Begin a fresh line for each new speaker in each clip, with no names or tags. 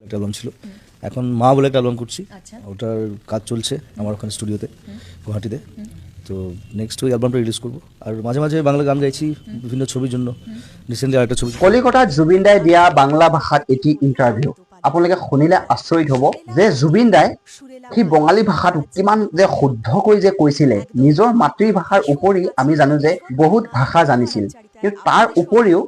একটা অ্যালবাম ছিল, এখন মা বলে একটা অ্যালবাম করছি, ওটার কাজ চলছে আমার ওখানে স্টুডিওতে গুয়াহাটিতে। তো নেক্সট ওই অ্যালবামটা রিলিজ করবো। আর মাঝে মাঝে বাংলা গান গাইছি বিভিন্ন ছবির জন্য। রিসেন্টলি আরেকটা ছবি
কলিকতাত জুবিন দাই দিয়া বাংলা ভাষাত এটি ইণ্টাৰভিউ আপোনালোকে শুনিলে আচৰিত হ'ব যে জুবিন দাই সেই বঙালী ভাষাটো কিমান যে শুদ্ধকৈ যে কৈছিলে। নিজৰ মাতৃভাষাৰ উপৰি আমি জানো যে বহুত ভাষা জানিছিল, কিন্তু তাৰ উপৰিও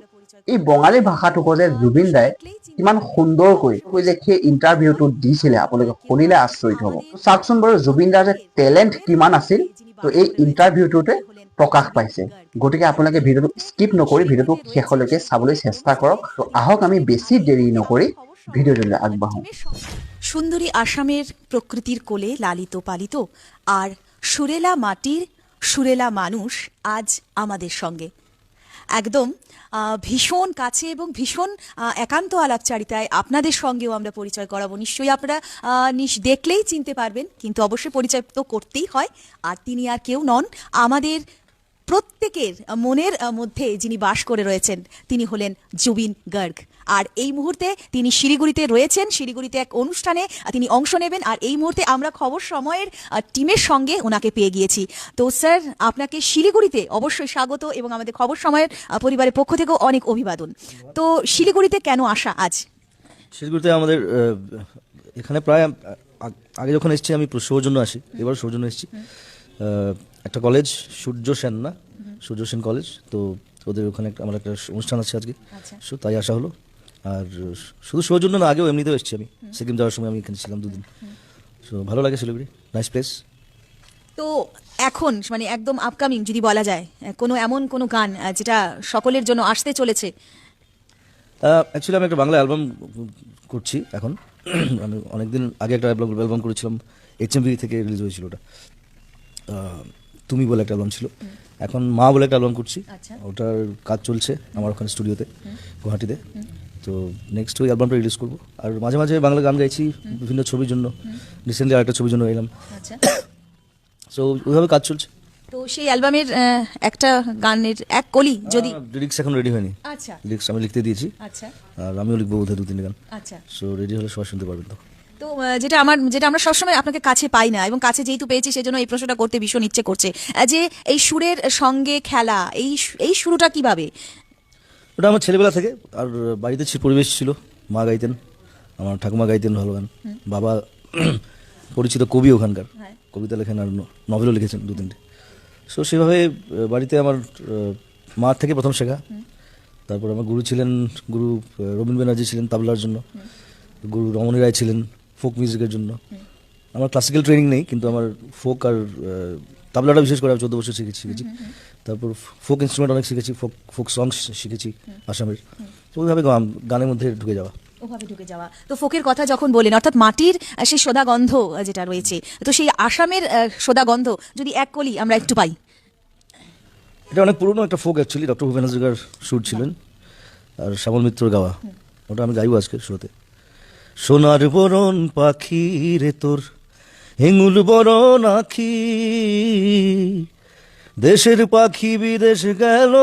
এই বঙালী ভাষাটোকো যে জুবিন দাই কিমান সুন্দৰকৈ যে সেই ইণ্টাৰভিউটো দিছিলে, আপোনালোকে শুনিলে আচৰিত হ'ব। চাওকচোন বাৰু জুবিন দাৰ যে টেলেণ্ট কিমান আছিল, তো এই ইণ্টাৰভিউটোতে প্ৰকাশ পাইছে। গতিকে আপোনালোকে ভিডিঅ'টো স্কিপ নকৰি ভিডিঅ'টো শেষলৈকে চাবলৈ চেষ্টা কৰক। তো আহক আমি বেছি দেৰি নকৰি ভিডিঅ'টোলৈ আগবাঢ়ো।
সুন্দরী আসামের প্রকৃতির কোলে লালিত পালিত আর সুরেলা মাটির সুরেলা মানুষ আজ আমাদের সঙ্গে একদম ভীষণ কাছে এবং ভীষণ একান্ত আলাপচারিতায় আপনাদের সঙ্গেও আমরা পরিচয় করাবো। নিশ্চয়ই আপনারা দেখলেই চিনতে পারবেন, কিন্তু অবশ্যই পরিচয় তো করতেই হয়। আর তিনি আর কেউ নন, আমাদের প্রত্যেকের মনের মধ্যে যিনি বাস করে রয়েছেন তিনি হলেন জুবিন গার্গ। আর এই মুহূর্তে তিনি শিলিগুড়িতে রয়েছেন, শিলিগুড়িতে এক অনুষ্ঠানে তিনি অংশ নেবেন। আর এই মুহূর্তে আমরা খবর সময়ের টিমের সঙ্গে ওনাকে পেয়ে গিয়েছি। তো স্যার, আপনাকে শিলিগুড়িতে অবশ্যই স্বাগত এবং আমাদের খবর সময়ের পরিবারের পক্ষ থেকেও অনেক অভিবাদন। তো শিলিগুড়িতে কেন আসা আজ?
শিলিগুড়িতে আমাদের এখানে প্রায় আগে যখন এসেছি আমি শোর জন্য আসি, এবার শোর জন্য এসেছি। একটা কলেজ সূর্য সেন, না সূর্য সেন কলেজ, তো ওদের ওখানে আমার একটা অনুষ্ঠান আছে আজকে, তাই আসা হলো। আর শুধু শোর জন্য না, আগেও এমনিতেও এসেছি আমি, সিকিম যাওয়ার সময় আমি এখানে ছিলাম 2 দিন। সো ভালো লাগে শিলিগুড়ি, নাইস প্লেস।
তো এখন মানে একদম আপকামিং যদি বলা যায় কোনো এমন কোনো গান যেটা সকলের জন্য আসতে চলেছে?
অ্যাকচুয়ালি আমি একটা বাংলা অ্যালবাম করছি এখন। আমি অনেকদিন আগে একটা অ্যালবাম করেছিলাম, HMV থেকে রিলিজ হয়েছিল ওটা, তুমি বলে একটা অ্যালবাম ছিল। এখন মা বলে একটা অ্যালবাম করছি, ওটার কাজ চলছে আমার ওখানে স্টুডিওতে গুয়াহাটিতে। তো নেক্সট ওই অ্যালবামটা রিলিজ করবো। আর মাঝে মাঝে বাংলা গান গাইছি বিভিন্ন ছবির জন্য। রিসেন্টলি আরেকটা ছবির জন্য এলাম, সো ওইভাবে কাজ চলছে।
তো সেই অ্যালবামের একটা গানের এক কলি যদি
লিরিক্স এখন রেডি হয়নি, লিরিক্স আমি লিখতে দিয়েছি, আর আমিও লিখবো বোধহয় 2-3 গান। সো রেডি হলে সবাই শুনতে পারবেন।
তো যেটা আমরা সবসময় আপনাকে কাছে পাই না, এবং কাছে যেহেতু পেয়েছি সেজন্য এই প্রশ্নটা করতে ভীষণ ইচ্ছে করছে যে এই সুরের সঙ্গে খেলা, এই শুরুটা কিভাবে?
ওটা আমার ছেলেবেলা থেকে, আর বাড়িতে পরিবেশ ছিল, মা গাইতেন, আমার ঠাকুমা গাইতেন ভালো গান, বাবা পরিচিত কবি ওখানকার, কবিতা লেখেন আর নভেলও লিখেছেন 2-3টে। সো সেভাবে বাড়িতে আমার মার থেকে প্রথম শেখা। তারপর আমার গুরু ছিলেন, গুরু রবীন্দ্র ব্যানার্জি ছিলেন তাবলার জন্য, গুরু রমণী রায় ছিলেন ফোক মিউজিকের জন্য। আমার ক্লাসিক্যাল ট্রেনিং নেই, কিন্তু আমার ফোক আর তাবলাটা বিশেষ করে আমি 14 বছর শিখেছি। তারপর ফোক ইনস্ট্রুমেন্ট অনেক শিখেছি, ফোক সংস শিখেছি আসামের। তো ওইভাবে গানের মধ্যে ঢুকে যাওয়া।
তো ফোকের কথা যখন বলেন, অর্থাৎ মাটির সেই সোদা গন্ধ যেটা রয়েছে, তো সেই আসামের সোদা গন্ধ যদি এক কলি আমরা একটু পাই।
এটা অনেক পুরনো একটা ফোক, অ্যাকচুয়ালি ডক্টর ভূপেন হাজরিকার সুর ছিলেন আর শ্যামল মিত্রর গাওয়া। ওটা আমি গাইবো আজকে শোতে। সোনার বরণ পাখি রে তোর হেঙ্গুল বরণ আখি, দেশের পাখি বিদেশ গেল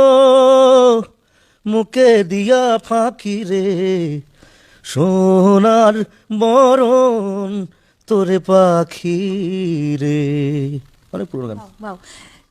মুখে দিয়া ফাঁকি রে, সোনার বরণ তোরে পাখি রে। অনেক পুরনো গান।